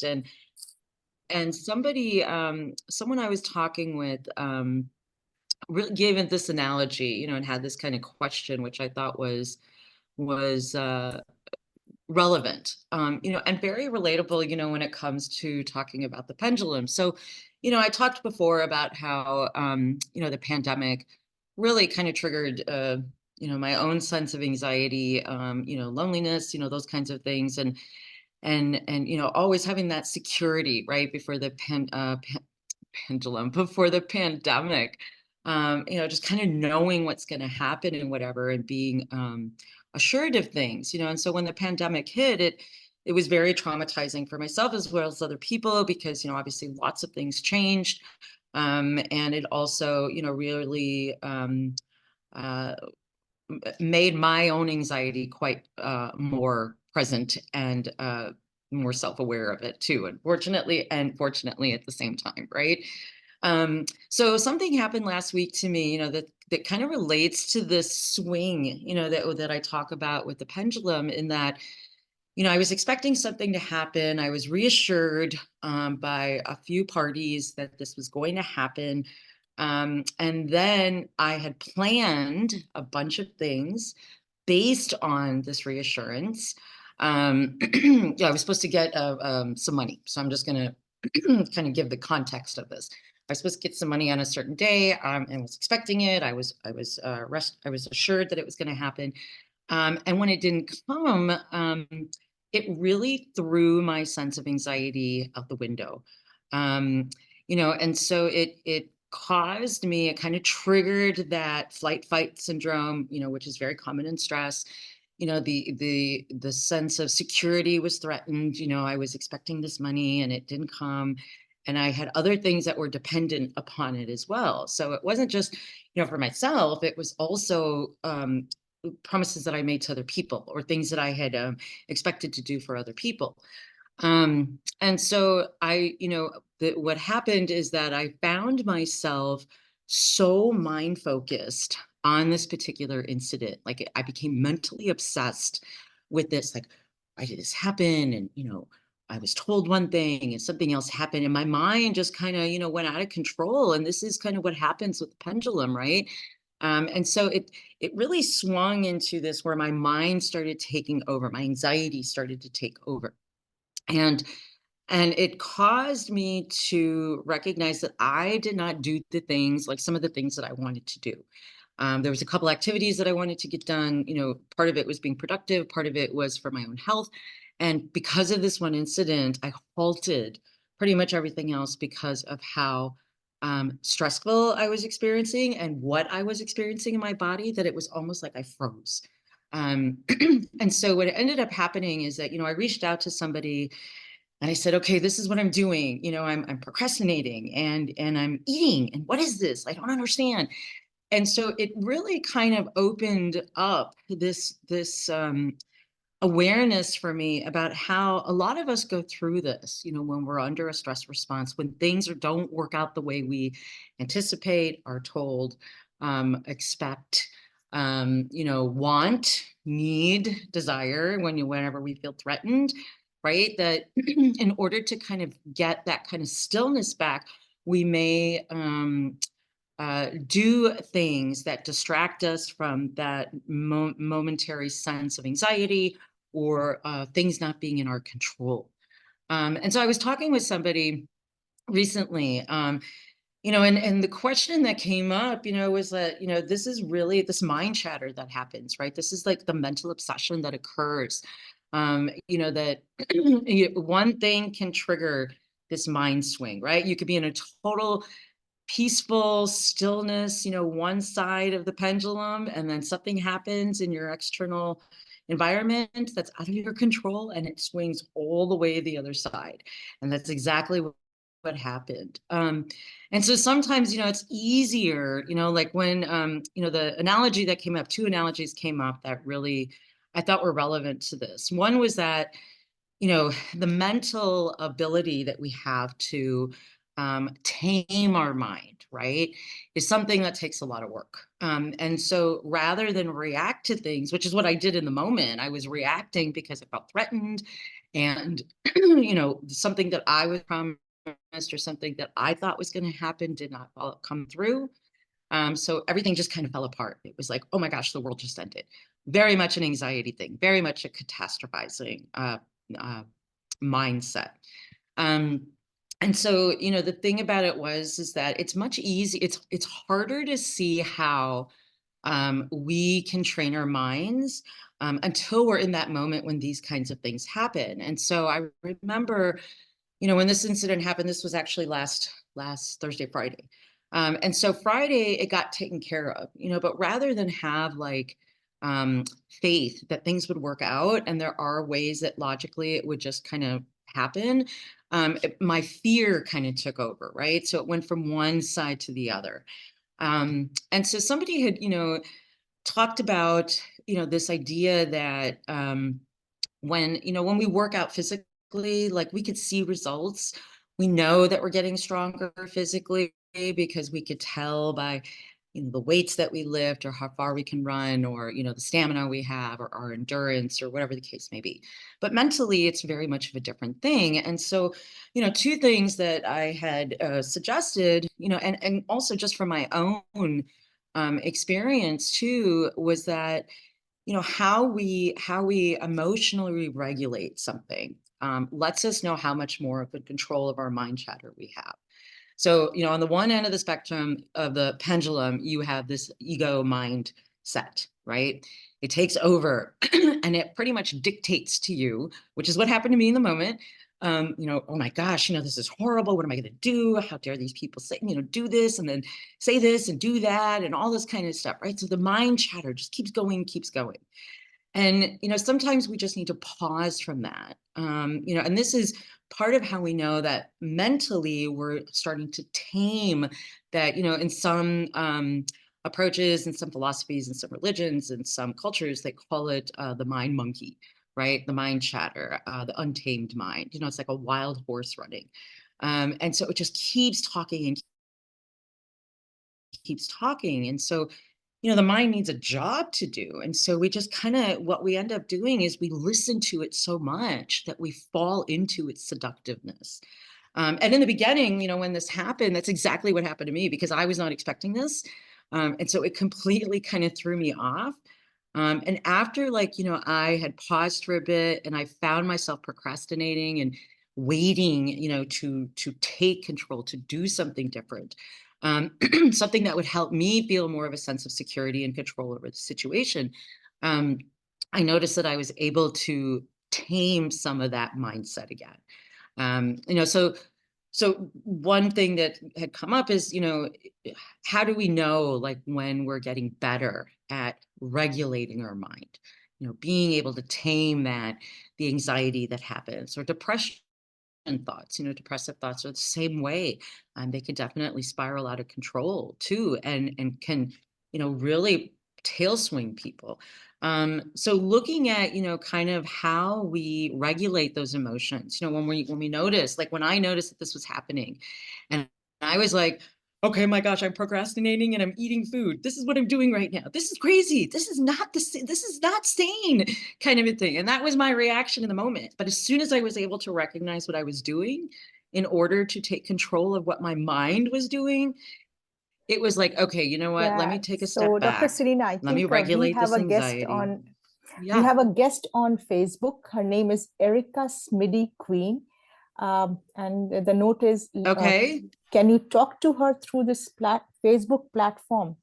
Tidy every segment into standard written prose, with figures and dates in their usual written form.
and and somebody someone I was talking with really gave it this analogy, and had this kind of question, which I thought was relevant, and very relatable, when it comes to talking about the pendulum. So, I talked before about how, the pandemic really kind of triggered, my own sense of anxiety, loneliness, those kinds of things, and always having that security right before the pendulum, before the pandemic, just kind of knowing what's going to happen and whatever, and being assured of things, and so when the pandemic hit, it was very traumatizing for myself as well as other people, because, obviously lots of things changed. And it also, really uh, made my own anxiety quite more present, and more self-aware of it too, unfortunately, and fortunately at the same time, right? So something happened last week to me, that kind of relates to this swing, that I talk about with the pendulum, in that, I was expecting something to happen. I was reassured by a few parties that this was going to happen. And then I had planned a bunch of things based on this reassurance. Yeah, I was supposed to get some money. So I'm just going to kind of give the context of this. I was supposed to get some money on a certain day, and was expecting it. I was assured that it was going to happen. And when it didn't come, it really threw my sense of anxiety out the window. Um, and so it caused me, it kind of triggered that flight fight syndrome, which is very common in stress. The sense of security was threatened. I was expecting this money and it didn't come. And I had other things that were dependent upon it as well. So it wasn't just, for myself, it was also promises that I made to other people, or things that I had expected to do for other people. And so what happened is that I found myself so mind focused on this particular incident. Like, I became mentally obsessed with this, like, why did this happen? And, I was told one thing and something else happened, and my mind just kind of, went out of control. And this is kind of what happens with the pendulum, right? And so it really swung into this, where my mind started taking over, my anxiety started to take over. And and it caused me to recognize that I did not do the things, like some of the things that I wanted to do. There was a couple activities that I wanted to get done. Part of it was being productive, part of it was for my own health. And because of this one incident, I halted pretty much everything else, because of how stressful I was experiencing and what I was experiencing in my body, that it was almost like I froze. Um, and so what ended up happening is that, I reached out to somebody and I said, okay, this is what I'm doing. I'm procrastinating, and I'm eating. And what is this? I don't understand. And so it really kind of opened up this awareness for me about how a lot of us go through this, when we're under a stress response, when things don't work out the way we anticipate, are told, expect, want, need, desire, whenever we feel threatened, right? That in order to kind of get that kind of stillness back, we may do things that distract us from that momentary sense of anxiety, or things not being in our control. And so I was talking with somebody recently, and the question that came up, was that, this is really this mind chatter that happens, right? This is like the mental obsession that occurs, that one thing can trigger this mind swing, right? You could be in a total peaceful stillness, one side of the pendulum, and then something happens in your external environment that's out of your control, and it swings all the way the other side. And that's exactly what happened. And so sometimes, it's easier, like when, the analogy that came up, two analogies came up that really I thought were relevant to this. One was that, the mental ability that we have to tame our mind, right, is something that takes a lot of work. And so rather than react to things, which is what I did in the moment, I was reacting because I felt threatened. And, something that I was promised or something that I thought was going to happen did not come through. So everything just kind of fell apart. It was like, oh my gosh, the world just ended. Very much an anxiety thing, very much a catastrophizing uh, mindset. Um, and so, the thing about it is that it's much easier. It's harder to see how we can train our minds until we're in that moment when these kinds of things happen. And so I remember, when this incident happened, this was actually last Thursday, Friday. And so Friday it got taken care of, but rather than have like um, faith that things would work out and there are ways that logically it would just kind of happen, my fear kind of took over, right? So it went from one side to the other. And so somebody had, talked about, this idea that when we work out physically, like we could see results. We know that we're getting stronger physically because we could tell by, the weights that we lift or how far we can run or, the stamina we have or our endurance or whatever the case may be. But mentally, it's very much of a different thing. And so, two things that I had suggested, and also just from my own experience too, was that how we emotionally regulate something lets us know how much more of a control of our mind chatter we have. So, on the one end of the spectrum of the pendulum, you have this ego mind set, right? It takes over and it pretty much dictates to you, which is what happened to me in the moment. Oh my gosh, this is horrible. What am I going to do? How dare these people say, do this and then say this and do that and all this kind of stuff, right? So the mind chatter just keeps going, keeps going. And, sometimes we just need to pause from that. And this is part of how we know that mentally we're starting to tame that, in some approaches and some philosophies and some religions and some cultures, they call it the mind monkey, right? The mind chatter, the untamed mind. It's like a wild horse running. And so it just keeps talking and keeps talking. And so the mind needs a job to do. And so we just kind of, what we end up doing is we listen to it so much that we fall into its seductiveness. And in the beginning, when this happened, that's exactly what happened to me because I was not expecting this. And so it completely kind of threw me off. And after I had paused for a bit and I found myself procrastinating and waiting, to take control, to do something different, something that would help me feel more of a sense of security and control over the situation. I noticed that I was able to tame some of that mindset again. So one thing that had come up is, how do we know like when we're getting better at regulating our mind, being able to tame the anxiety that happens or depression thoughts. Depressive thoughts are the same way. They can definitely spiral out of control too, and can, really tail swing people. So looking at, kind of how we regulate those emotions, when we notice, like when I noticed that this was happening, and I was like, okay, my gosh, I'm procrastinating and I'm eating food. This is what I'm doing right now. This is crazy. This is not sane, kind of a thing. And that was my reaction in the moment. But as soon as I was able to recognize what I was doing in order to take control of what my mind was doing, it was like, okay, you know what? Let Yeah. me take a So, step Dr. back. Serena, I Let me think regulate this anxiety. we Yeah. have a guest on Facebook. Her name is Erica Smiddy Queen, and the note is, Okay. can you talk to her through this Facebook platform?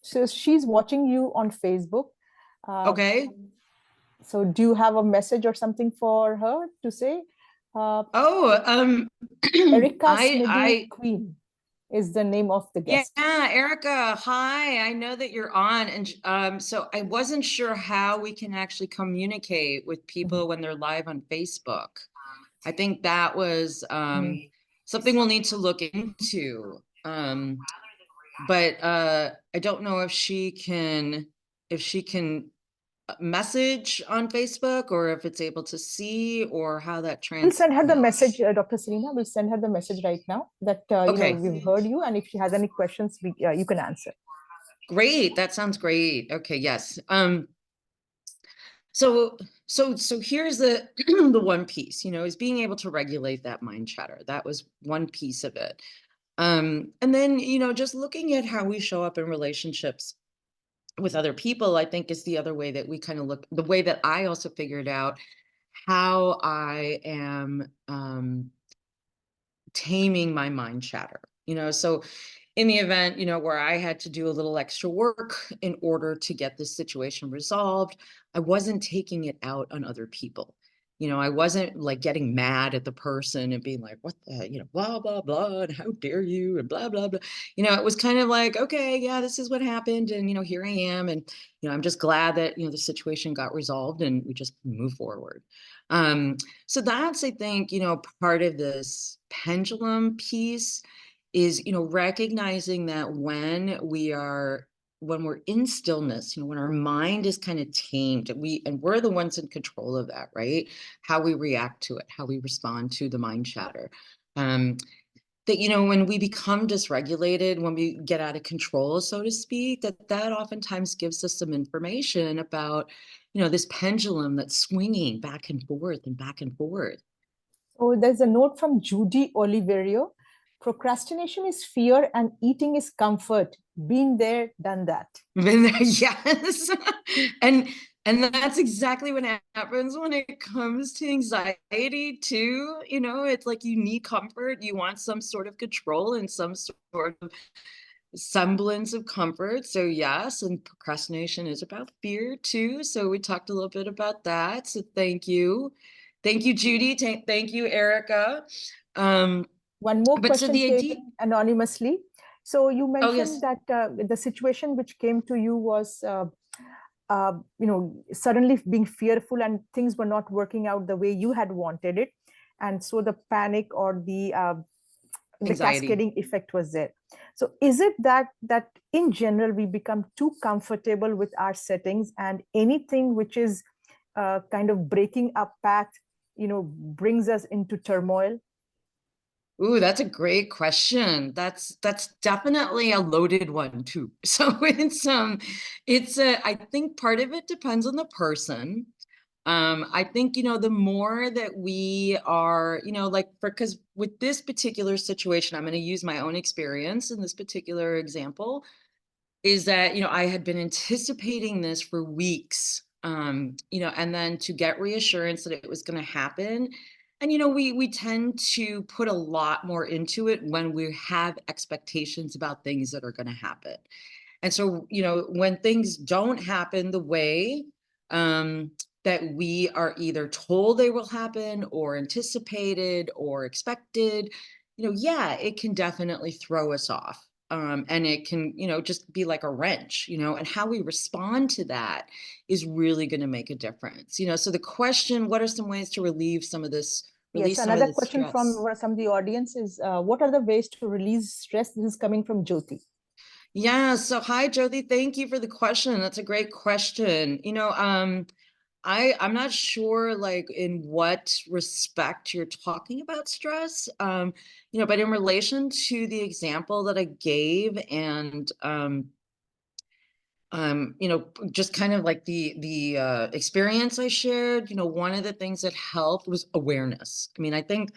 So she's watching you on Facebook. Uh, Okay. so do you have a message or something for her to say? Oh, Erica Smiddy I Queen is the name of the Yeah, guest. Erica, hi. I know that you're on, and so I wasn't sure how we can actually communicate with Mhm. people when they're live on Facebook. I think that was Mhm. something we'll need to look into. But I don't know if she can message on Facebook or if it's able to see or how that We'll send her the transmits. message, Dr. Serena. We'll send her the message right now that Okay, we've heard you, and if she has any questions, you can answer. great. That sounds great. Okay, yes. So here's the the one piece, is being able to regulate that mind chatter. That was one piece of it. And then, just looking at how we show up in relationships with other people, I think is the other way that we kind of look, the way that I also figured out how I am taming my mind chatter. So in the event, where I had to do a little extra work in order to get this situation resolved, I wasn't taking it out on other people. I wasn't like getting mad at the person and being like, what the, blah, blah, blah, and how dare you, and blah, blah, blah. It was kind of like, okay, yeah, this is what happened. And, here I am. And, I'm just glad that, the situation got resolved and we just move forward. So that's, I think, part of this pendulum piece is, recognizing that when we're in stillness, when our mind is kind of tamed, and we're the ones in control of that, right? How we react to it, how we respond to the mind chatter. That, when we become dysregulated, when we get out of control, so to speak, that oftentimes gives us some information about, this pendulum that's swinging back and forth and back and forth. So there's a note from Judy Oliverio. Procrastination is fear and eating is comfort. Been there, done that. Been there, yes. and and that's exactly what happens when it comes to anxiety too. It's like you need comfort, you want some sort of control and some sort of semblance of comfort. So yes, and procrastination is about fear too. So we talked a little bit about that. So thank you. Thank you, Judy. Thank you, Erica. One more But so question the came idea, in anonymously. So you oh mentioned yes, that the situation which came to you was, suddenly being fearful and things were not working out the way you had wanted it, and so the panic or the anxiety. cascading effect was there. So is it that in general we become too comfortable with our settings, and anything which is kind of breaking our path, brings us into turmoil? Ooh, that's a great question. That's definitely a loaded one too. So I think part of it depends on the person. I think, the more that we are, like because with this particular situation, I'm going to use my own experience in this particular example, is that, I had been anticipating this for weeks, and then to get reassurance that it was going to happen. And, we tend to put a lot more into it when we have expectations about things that are going to happen. And so, when things don't happen the way that we are either told they will happen or anticipated or expected, yeah, it can definitely throw us off. And it can, just be like a wrench, and how we respond to that is really going to make a difference. So the question, what are some ways to Yes, release some of another this question from stress? some of the audience is, what are the ways to release stress? This is coming from Jyoti. Yeah. So hi, Jyoti. Thank you for the question. That's a great question. I'm not sure like in what respect you're talking about stress. But in relation to the example that I gave and just kind of like the experience I shared, one of the things that helped was awareness. I think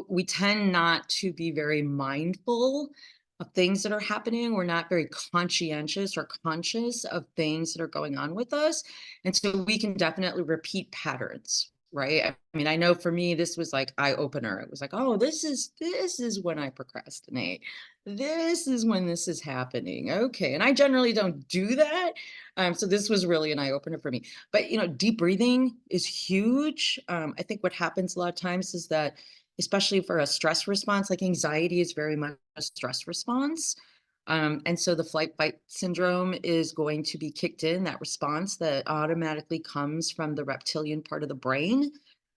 we tend not to be very mindful of things that are happening. We're not very conscientious or conscious of things that are going on with us. And so we can definitely repeat patterns, right? I know for me, this was like eye opener. It was like, oh, this is when I procrastinate. This is when this is happening. Okay. And I generally don't do that. So this was really an eye opener for me. But, deep breathing is huge. I think what happens a lot of times is that, especially for a stress response, like anxiety is very much a stress response. And so the flight fight syndrome is going to be kicked in, that response that automatically comes from the reptilian part of the brain.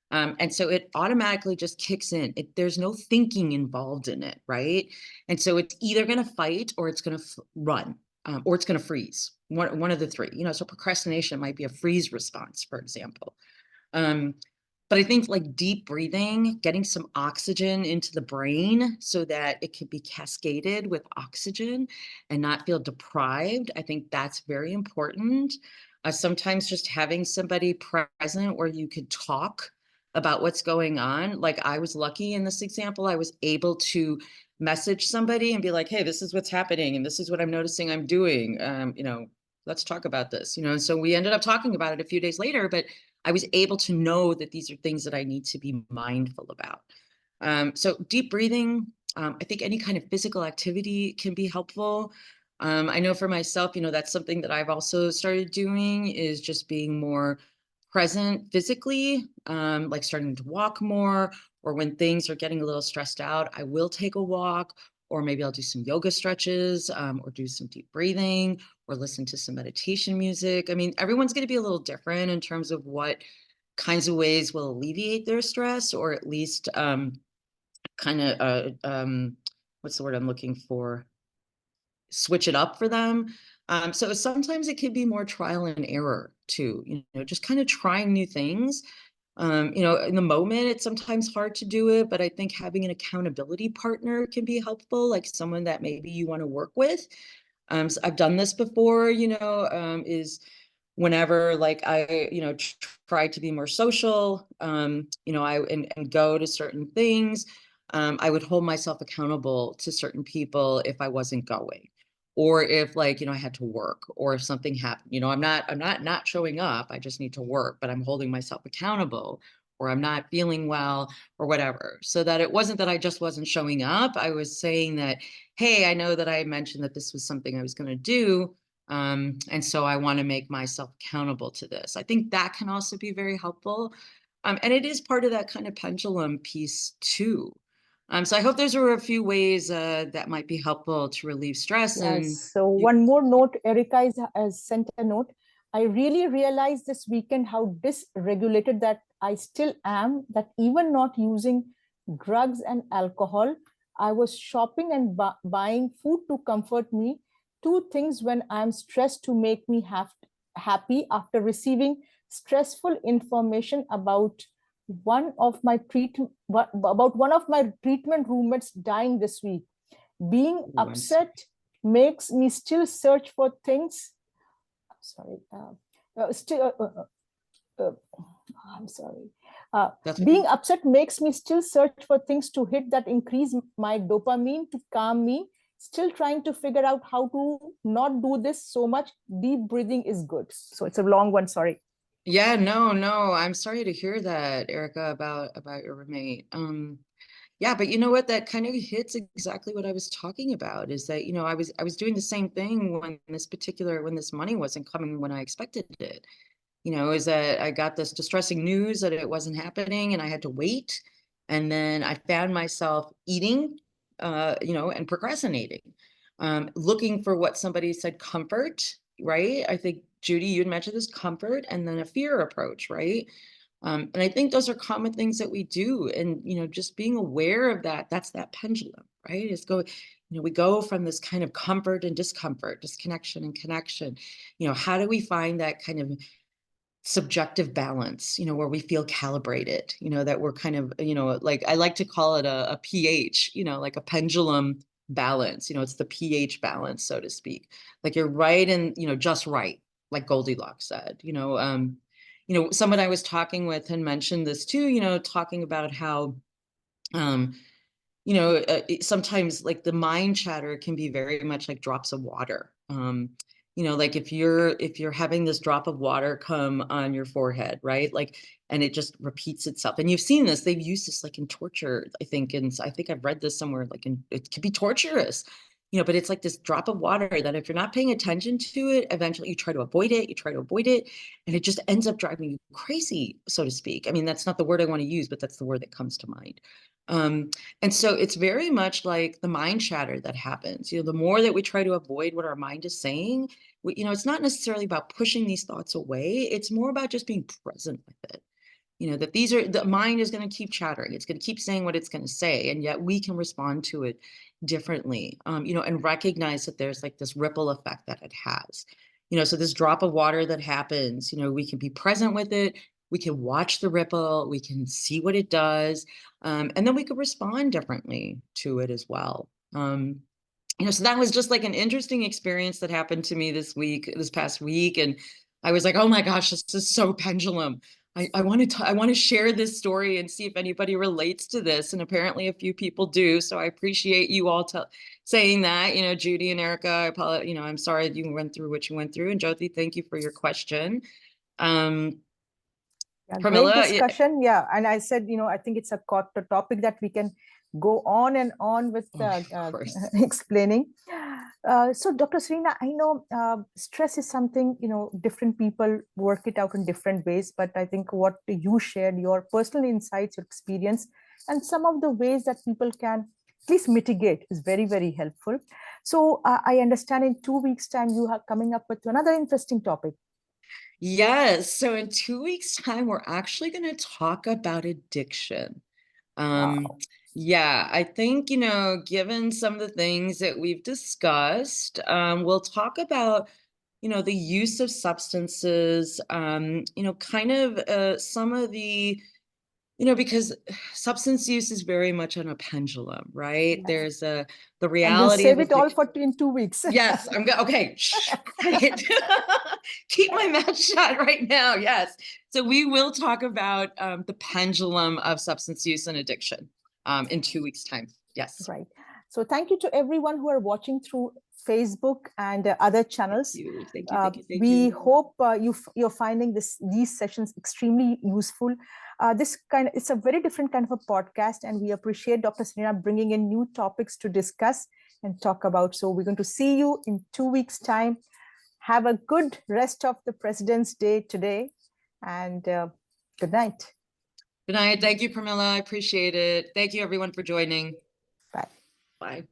And so it automatically just kicks in. There's no thinking involved in it, right? And so it's either going to fight or it's going to run, or it's going to freeze. One of the three. So procrastination might be a freeze response, for example. Um, but I think like deep breathing, getting some oxygen into the brain so that it can be cascaded with oxygen and not feel deprived. I think that's very important. Sometimes just having somebody present where you could talk about what's going on. Like I was lucky in this example, I was able to message somebody and be like, hey, this is what's happening and this is what I'm noticing I'm doing. Let's talk about this, and so we ended up talking about it a few days later, but I was able to know that these are things that I need to be mindful about. So deep breathing, I think any kind of physical activity can be helpful. I know for myself, that's something that I've also started doing, is just being more present physically, like starting to walk more, or when things are getting a little stressed out, I will take a walk, or maybe I'll do some yoga stretches, or do some deep breathing, or listen to some meditation music. I mean, everyone's going to be a little different in terms of what kinds of ways will alleviate their stress, or at least kind of what's the word I'm looking for? Switch it up for them. So sometimes it could be more trial and error too, just kind of trying new things. In the moment, it's sometimes hard to do it, but I think having an accountability partner can be helpful, like someone that maybe you want to work with. So I've done this before, is whenever like I, try to be more social, and go to certain things, I would hold myself accountable to certain people if I wasn't going, or if like, I had to work, or if something happened, I'm not showing up. I just need to work, but I'm holding myself accountable, or I'm not feeling well, or whatever. So that it wasn't that I just wasn't showing up. I was saying that, hey, I know that I mentioned that this was something I was going to do. And so I want to make myself accountable to this. I think that can also be very helpful. And it is part of that kind of pendulum piece too. So I hope those are a few ways that might be helpful to relieve stress. And Yes. So one more note, Erica has sent a note. I really realized this weekend how dysregulated that I still am, that even not using drugs and alcohol, I was shopping and buying food to comfort me, two things when I'm stressed to make me happy after receiving stressful information about one of my treatment roommates dying this week. Being upset makes me still search for things. Sorry. Still, I'm sorry. Being upset makes me still search for things to hit that increase my dopamine to calm me. Still trying to figure out how to not do this so much. Deep breathing is good. So it's a long one. Sorry. Yeah, no, I'm sorry to hear that, Erica, about your roommate. Yeah, but you know what? That kind of hits exactly what I was talking about, is that, I was doing the same thing when this money wasn't coming when I expected it. Is that I got this distressing news that it wasn't happening and I had to wait. And then I found myself eating, and procrastinating, looking for what somebody said, comfort, right? I think, Judy, you'd mentioned this, comfort, and then a fear approach, right? And I think those are common things that we do. And, just being aware of that, that's that pendulum, right? We go from this kind of comfort and discomfort, disconnection and connection. How do we find that kind of subjective balance, where we feel calibrated, that we're kind of, like I like to call it a pH, like a pendulum balance, it's the pH balance, so to speak. Like you're right and, just right, like Goldilocks said, someone I was talking with had mentioned this too, talking about how, um, sometimes like the mind chatter can be very much like drops of water. Like if you're having this drop of water come on your forehead, right? Like, and it just repeats itself. And you've seen this, they've used this like in torture, I think. And I think I've read this somewhere, like it could be torturous, but it's like this drop of water that if you're not paying attention to it, eventually you try to avoid it, and it just ends up driving you crazy, so to speak. I mean, that's not the word I want to use, but that's the word that comes to mind. Um, and so it's very much like the mind chatter that happens. The more that we try to avoid what our mind is saying, it's not necessarily about pushing these thoughts away. It's more about just being present with it. That the mind is going to keep chattering. It's going to keep saying what it's going to say. And yet we can respond to it differently, and recognize that there's like this ripple effect that it has. So this drop of water that happens, we can be present with it. We can watch the ripple. We can see what it does. And then we could respond differently to it as well. So that was just like an interesting experience that happened to me this past week. And I was like, oh my gosh, this is so pendulum. I want to share this story and see if anybody relates to this. And apparently a few people do. So I appreciate you all saying that, you know, Judy and Erica, I apologize, you know, I'm sorry you went through what you went through. And Jyoti, thank you for your question. Yeah, great Pramila, discussion. Yeah, and I said, I think it's a topic that we can go on and on with oh, of course. explaining. So, Dr. Serena, I know stress is something, different people work it out in different ways, but I think what you shared, your personal insights, your experience, and some of the ways that people can at least mitigate is very, very helpful. So, I understand in 2 weeks' time, you are coming up with another interesting topic. Yes. So in 2 weeks' time, we're actually going to talk about addiction. Um, Wow. yeah, I think, you know, given some of the things that we've discussed, we'll talk about, you know, the use of substances, you know, kind of some of the, you know, because substance use is very much on a pendulum, right? Yeah. There's the And we'll reality of save it all addiction. for in 2 weeks. Yes, okay. Shh, quiet. Keep my mouth shut right now. Yes. So we will talk about the pendulum of substance use and addiction in 2 weeks' time. Yes. Right. So thank you to everyone who are watching through Facebook and other Thank channels. you. Thank you. Thank you. Thank We you. hope you're finding these sessions extremely useful. It's a very different kind of a podcast, and we appreciate Dr. Serena bringing in new topics to discuss and talk about. So we're going to see you in 2 weeks' time. Have a good rest of the President's Day today, and good night. Good night. Thank you, Pramila. I appreciate it. Thank you, everyone, for joining. Bye. Bye.